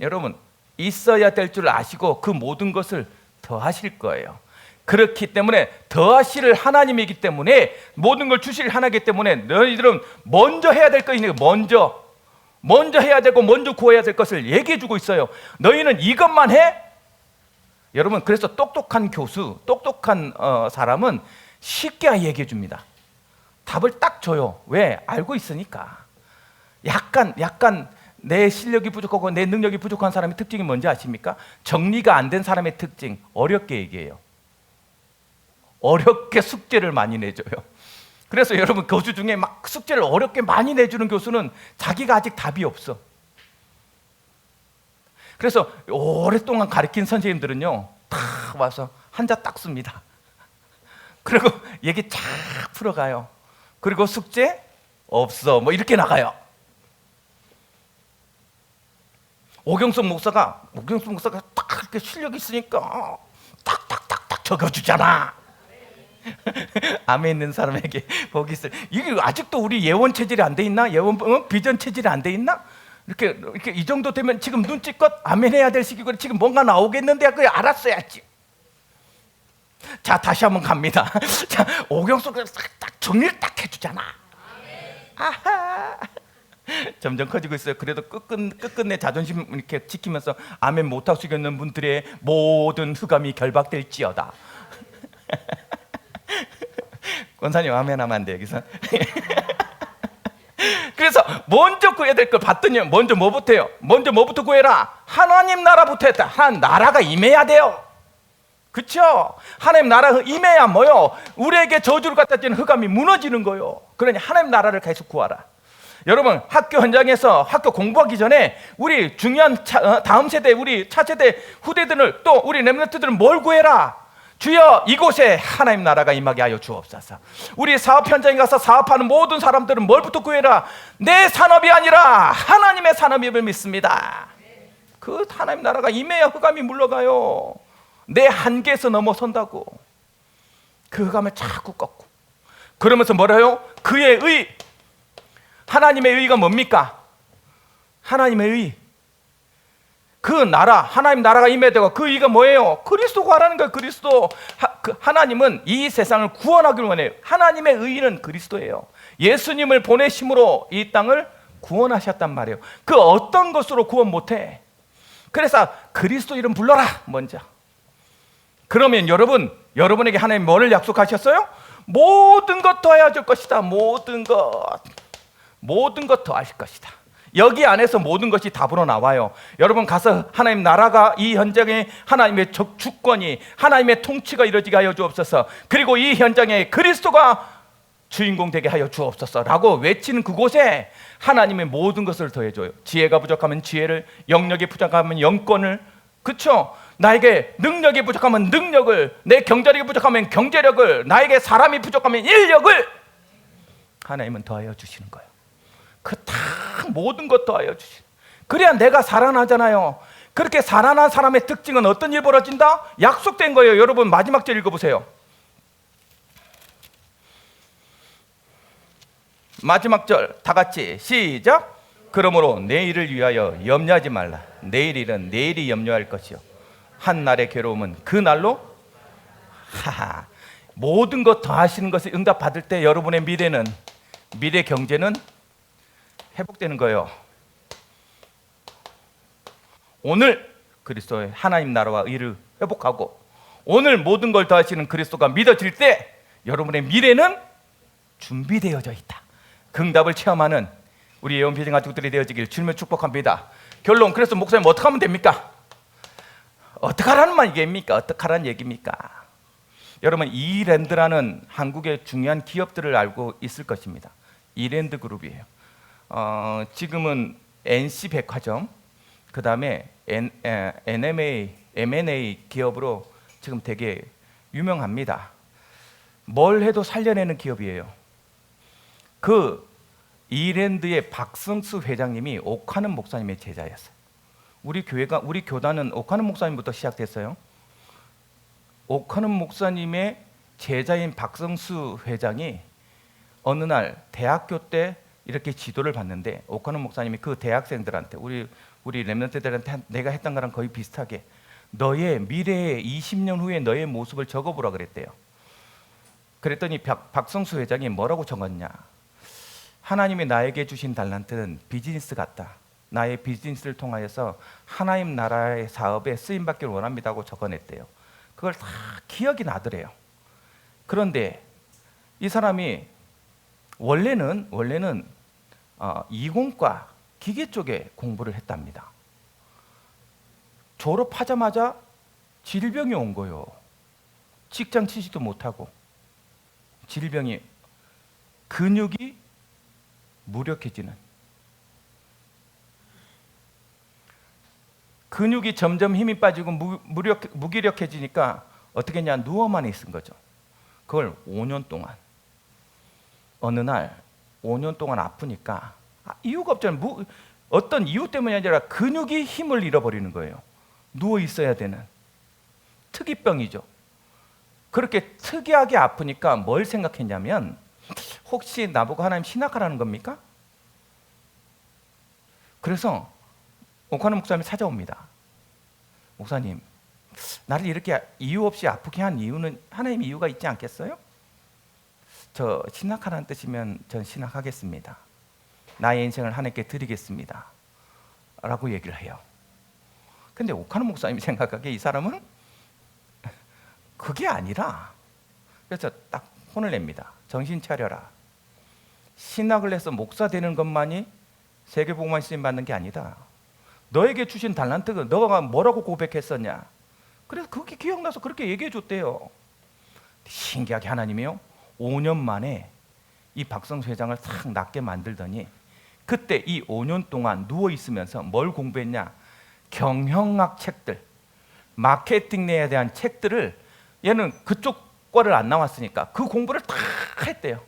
여러분 있어야 될 줄 아시고 그 모든 것을 더하실 거예요. 그렇기 때문에 더하실 하나님이기 때문에 모든 걸 주실 하나이기 때문에 너희들은 먼저 해야 될 것이니까 먼저 해야 되고 먼저 구해야 될 것을 얘기해 주고 있어요. 너희는 이것만 해? 여러분 그래서 똑똑한 교수, 똑똑한 사람은 쉽게 얘기해 줍니다. 답을 딱 줘요. 왜? 알고 있으니까. 약간 내 실력이 부족하고 내 능력이 부족한 사람의 특징이 뭔지 아십니까? 정리가 안 된 사람의 특징, 어렵게 얘기해요. 어렵게 숙제를 많이 내줘요. 그래서 여러분 교수 중에 막 숙제를 어렵게 많이 내주는 교수는 자기가 아직 답이 없어. 그래서 오랫동안 가르친 선생님들은요 다 와서 한자 딱 씁니다. 그리고 얘기 쫙 풀어가요. 그리고 숙제 없어 뭐 이렇게 나가요. 오경숙 목사가 딱 이렇게 실력이 있으니까 딱딱딱딱 적어주잖아. 암에 있는 사람에게 복이 있을. 이게 아직도 우리 예원 체질이 안 돼 있나? 비전 체질이 안 돼 있나? 이렇게 이 정도 되면 지금 눈치껏 아멘 해야 될 시기고 지금 뭔가 나오겠는데 그걸 알았어야지. 자 다시 한번 갑니다. 자 오경숙 딱 정리를 딱 해주잖아. 아하. 점점 커지고 있어요. 그래도 끝끝내 자존심 이렇게 지키면서 아멘 못하고 있는 분들의 모든 흑암이 결박될지어다. 권사님 아멘 하면 안 돼 여기서. 그래서 먼저 구해야 될 걸 봤더니 먼저 뭐부터 해요? 먼저 뭐부터 구해라? 하나님 나라부터 했다. 한 나라가 임해야 돼요. 그렇죠? 하나님 나라가 임해야 뭐요? 우리에게 저주를 갖다 주는 흑암이 무너지는 거예요. 그러니 하나님 나라를 계속 구하라. 여러분 학교 현장에서 학교 공부하기 전에 우리 중요한 다음 세대 우리 차세대 후대들을 또 우리 렘넌트들은 뭘 구해라? 주여 이곳에 하나님 나라가 임하게 하여 주옵소서. 우리 사업 현장에 가서 사업하는 모든 사람들은 뭘부터 구해라? 내 산업이 아니라 하나님의 산업임을 믿습니다. 그 하나님 나라가 임해야 흑암이 물러가요. 내 한계에서 넘어선다고. 그 흑암을 자꾸 꺾고 그러면서 뭐라요? 그의 의. 하나님의 의가 뭡니까? 하나님의 의. 그 나라, 하나님 나라가 임해야 되고 그 의가 뭐예요? 그리스도가 하라는 거예요. 그리스도. 하나님은 이 세상을 구원하기를 원해요. 하나님의 의는 그리스도예요. 예수님을 보내심으로 이 땅을 구원하셨단 말이에요. 그 어떤 것으로 구원 못해. 그래서 그리스도 이름 불러라 먼저. 그러면 여러분에게 하나님 뭐를 약속하셨어요? 모든 것 더하여 줄 것이다. 모든 것 더하실 것이다. 여기 안에서 모든 것이 답으로 나와요. 여러분 가서 하나님 나라가 이 현장에 하나님의 주권이 하나님의 통치가 이루어지게 하여 주옵소서. 그리고 이 현장에 그리스도가 주인공 되게 하여 주옵소서라고 외치는 그곳에 하나님의 모든 것을 더해줘요. 지혜가 부족하면 지혜를, 영력이 부족하면 영권을, 그렇죠? 나에게 능력이 부족하면 능력을, 내 경제력이 부족하면 경제력을, 나에게 사람이 부족하면 인력을 하나님은 더하여 주시는 거예요. 그 다 모든 것 더하여 주시는. 그래야 내가 살아나잖아요. 그렇게 살아난 사람의 특징은 어떤 일 벌어진다? 약속된 거예요. 여러분 마지막 절 읽어보세요. 마지막 절 다 같이 시작. 그러므로 내일을 위하여 염려하지 말라. 내일 일은 내일이 염려할 것이요 한 날의 괴로움은 그 날로 하하. 모든 것 더하시는 것을 응답받을 때 여러분의 미래 경제는 회복되는 거예요. 오늘 그리스도의 하나님 나라와 의를 회복하고 오늘 모든 걸 더하시는 그리스도가 믿어질 때 여러분의 미래는 준비되어져 있다. 그 응답을 체험하는 우리 예언비전 가족들이 되어지길 주님의 축복합니다. 결론, 그래서 목사님 어떻게 하면 됩니까? 어떻게 하라는 말입니까? 어떻게 하라는 얘기입니까? 여러분, 이랜드라는 한국의 중요한 기업들을 알고 있을 것입니다. 이랜드 그룹이에요. 지금은 NC백화점, 그 다음에 M&A 기업으로 지금 되게 유명합니다. 뭘 해도 살려내는 기업이에요. 그 이랜드의 박성수 회장님이 옥하는 목사님의 제자였어요. 우리 교단은 옥하는 목사님부터 시작됐어요. 옥하는 목사님의 제자인 박성수 회장이 어느 날 대학교 때 이렇게 지도를 받는데, 옥하는 목사님이 그 대학생들한테, 우리 렘넌트들한테 내가 했던 거랑 거의 비슷하게 너의 미래의 20년 후에 너의 모습을 적어보라 그랬대요. 그랬더니 박성수 회장이 뭐라고 적었냐? 하나님이 나에게 주신 달란트는 비즈니스 같다. 나의 비즈니스를 통하여서 하나님 나라의 사업에 쓰임받기를 원합니다고 적어냈대요. 그걸 다 기억이 나더래요. 그런데 이 사람이 원래는 이공과 기계 쪽에 공부를 했답니다. 졸업하자마자 질병이 온 거예요. 직장 치지도 못하고 질병이, 근육이 무력해지는, 근육이 점점 힘이 빠지고 무기력해지니까 어떻게 했냐, 누워만 있은 거죠. 그걸 5년 동안. 어느 날 5년 동안 아프니까 이유가 없잖아요. 어떤 이유 때문이 아니라 근육이 힘을 잃어버리는 거예요. 누워 있어야 되는 특이병이죠. 그렇게 특이하게 아프니까 뭘 생각했냐면, 혹시 나보고 하나님 신학하라는 겁니까? 그래서 옥하는 목사님이 찾아옵니다. 목사님, 나를 이렇게 이유 없이 아프게 한 이유는 하나님 이유가 있지 않겠어요? 저 신학하라는 뜻이면 전 신학하겠습니다. 나의 인생을 하나님께 드리겠습니다 라고 얘기를 해요. 근데 옥하는 목사님이 생각하기에 이 사람은 그게 아니라, 그래서 딱 혼을 냅니다. 정신 차려라. 신학을 해서 목사 되는 것만이 세계복음만 쓰임 받는 게 아니다. 너에게 주신 달란트가 너가 뭐라고 고백했었냐. 그래서 그게 기억나서 그렇게 얘기해 줬대요. 신기하게 하나님이요, 5년 만에 이 박성수 회장을 싹 낫게 만들더니, 그때 이 5년 동안 누워 있으면서 뭘 공부했냐, 경영학 책들, 마케팅에 대한 책들을, 얘는 그쪽 과를 안 나왔으니까 그 공부를 다 했대요.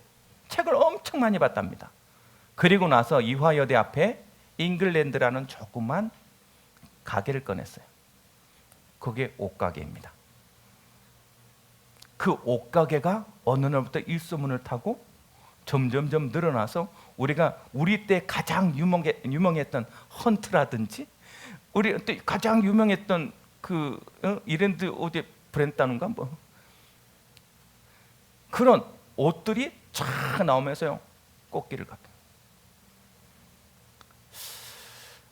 책을 엄청 많이 봤답니다. 그리고 나서 이화여대 앞에 잉글랜드라는 조그만 가게를 꺼냈어요. 그게 옷가게입니다. 그 옷가게가 어느 날부터 일소문을 타고 점점점 늘어나서 우리 때 가장 유명했던 헌트라든지, 우리 때 가장 유명했던 그 이랜드 옷의 브랜드인가 뭐, 그런 옷들이 쫙 나오면서요, 꽃길을 갔다.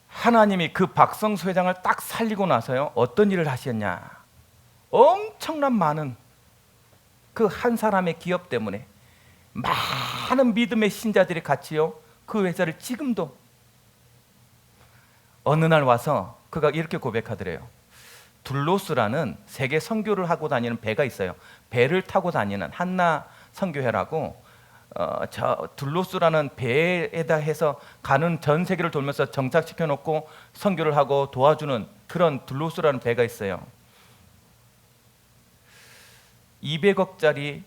하나님이 그 박성수 회장을 딱 살리고 나서요, 어떤 일을 하셨냐? 엄청난 많은 그 한 사람의 기업 때문에 많은 믿음의 신자들이 같이요, 그 회사를 지금도, 어느 날 와서 그가 이렇게 고백하더래요. 둘로스라는 세계 선교를 하고 다니는 배가 있어요. 배를 타고 다니는 한나 선교회라고, 저 둘로스라는 배에다 해서 가는, 전 세계를 돌면서 정착시켜 놓고 선교를 하고 도와주는 그런 둘로스라는 배가 있어요. 200억짜리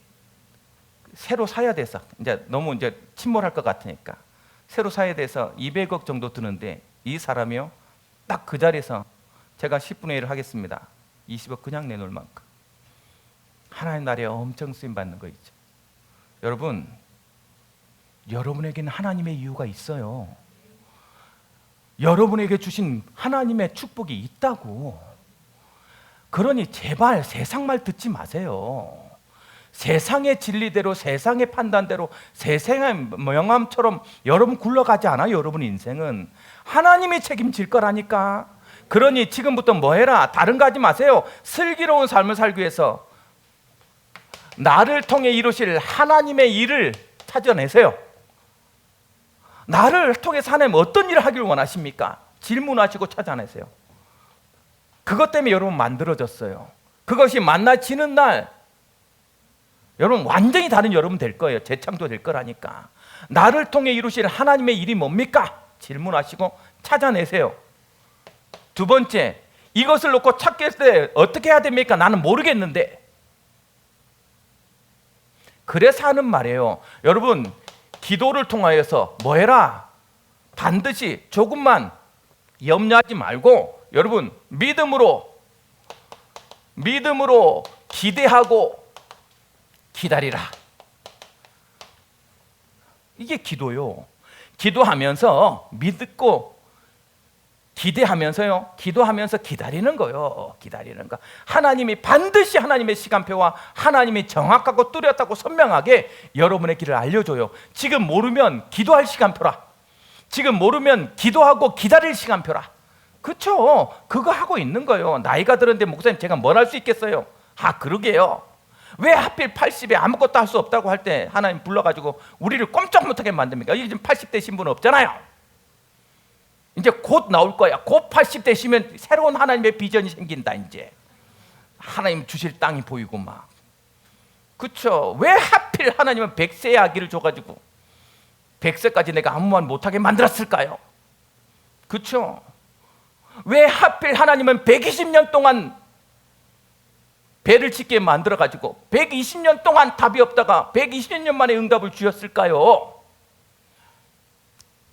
새로 사야 돼서, 이제 너무 이제 침몰할 것 같으니까 새로 사야 돼서 200억 정도 드는데, 이 사람이요, 딱 그 자리에서 제가 10분의 1을 하겠습니다. 20억 그냥 내놓을 만큼. 하나님 나라에 엄청 쓰임 받는 거 있죠. 여러분, 여러분에게는 하나님의 이유가 있어요. 여러분에게 주신 하나님의 축복이 있다고. 그러니 제발 세상 말 듣지 마세요. 세상의 진리대로, 세상의 판단대로, 세상의 명함처럼 여러분 굴러가지 않아요. 여러분 인생은 하나님이 책임질 거라니까. 그러니 지금부터 뭐 해라, 다른 거 하지 마세요. 슬기로운 삶을 살기 위해서 나를 통해 이루실 하나님의 일을 찾아내세요. 나를 통해서 하나님 어떤 일을 하기를 원하십니까? 질문하시고 찾아내세요. 그것 때문에 여러분 만들어졌어요. 그것이 만나지는 날 여러분 완전히 다른 여러분 될 거예요. 재창조될 거라니까. 나를 통해 이루실 하나님의 일이 뭡니까? 질문하시고 찾아내세요. 두 번째, 이것을 놓고 찾겠을 때 어떻게 해야 됩니까? 나는 모르겠는데. 그래서 하는 말이에요. 여러분, 기도를 통하여서 뭐 해라? 반드시 조금만 염려하지 말고 여러분 믿음으로 기대하고 기다리라. 이게 기도요. 기도하면서 믿고 기대하면서요. 기도하면서 기다리는 거요. 기다리는 거. 하나님이 반드시 하나님의 시간표와 하나님이 정확하고 뚜렷하고 선명하게 여러분의 길을 알려줘요. 지금 모르면 기도할 시간표라. 지금 모르면 기도하고 기다릴 시간표라. 그렇죠. 그거 하고 있는 거예요. 나이가 들었는데 목사님 제가 뭘 할 수 있겠어요? 아, 그러게요. 왜 하필 80에 아무것도 할 수 없다고 할 때 하나님 불러가지고 우리를 꼼짝 못하게 만듭니까? 이게 지금 80대 신분 없잖아요. 이제 곧 나올 거야. 곧 80 되시면 새로운 하나님의 비전이 생긴다. 이제 하나님 주실 땅이 보이고 막. 그렇죠. 왜 하필 하나님은 100세의 아기를 줘가지고 100세까지 내가 아무 말 못하게 만들었을까요? 그렇죠. 왜 하필 하나님은 120년 동안 배를 짓게 만들어가지고 120년 동안 답이 없다가 120년 만에 응답을 주셨을까요?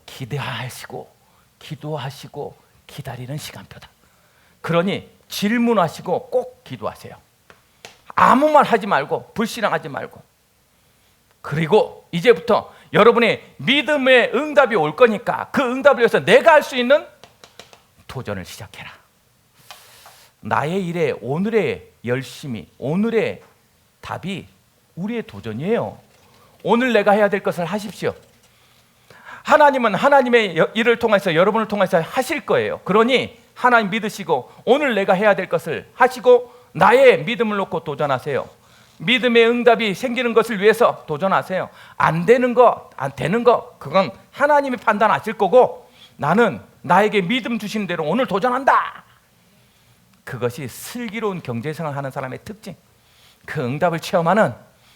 기대하시고 기도하시고 기다리는 시간표다. 그러니 질문하시고 꼭 기도하세요. 아무 말 하지 말고 불신앙하지 말고. 그리고 이제부터 여러분의 믿음의 응답이 올 거니까 그 응답을 위해서 내가 할 수 있는 도전을 시작해라. 나의 일에 오늘의 열심이, 오늘의 답이 우리의 도전이에요. 오늘 내가 해야 될 것을 하십시오. 하나님은 하나님의 일을 통해서 여러분을 통해서 하실 거예요. 그러니 하나님 믿으시고 오늘 내가 해야 될 것을 하시고 나의 믿음을 놓고 도전하세요. 믿음의 응답이 생기는 것을 위해서 도전하세요. 안 되는 거, 안 되는 거 그건 하나님이 판단하실 거고 나는 나에게 믿음 주신 대로 오늘 도전한다. 그것이 슬기로운 경제생활 하는 사람의 특징. 그 응답을 체험하는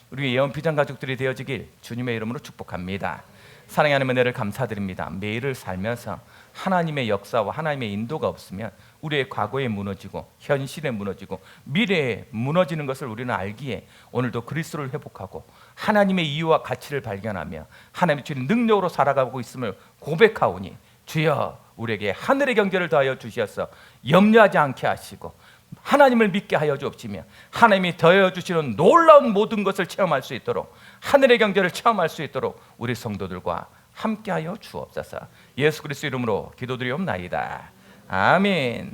우리 예언 비전 가족들이 되어지길 주님의 이름으로 축복합니다. 사랑의 하나님 은혜를 감사드립니다. 매일을 살면서 하나님의 역사와 하나님의 인도가 없으면 우리의 과거에 무너지고 현실에 무너지고 미래에 무너지는 것을 우리는 알기에 오늘도 그리스도를 회복하고 하나님의 이유와 가치를 발견하며 하나님의 주님 능력으로 살아가고 있음을 고백하오니 주여 우리에게 하늘의 경제를 더하여 주시어서 염려하지 않게 하시고 하나님을 믿게 하여 주옵시며 하나님이 더하여 주시는 놀라운 모든 것을 체험할 수 있도록 하늘의 경제를 체험할 수 있도록 우리 성도들과 함께하여 주옵소서. 예수 그리스도 이름으로 기도드리옵나이다. 아멘.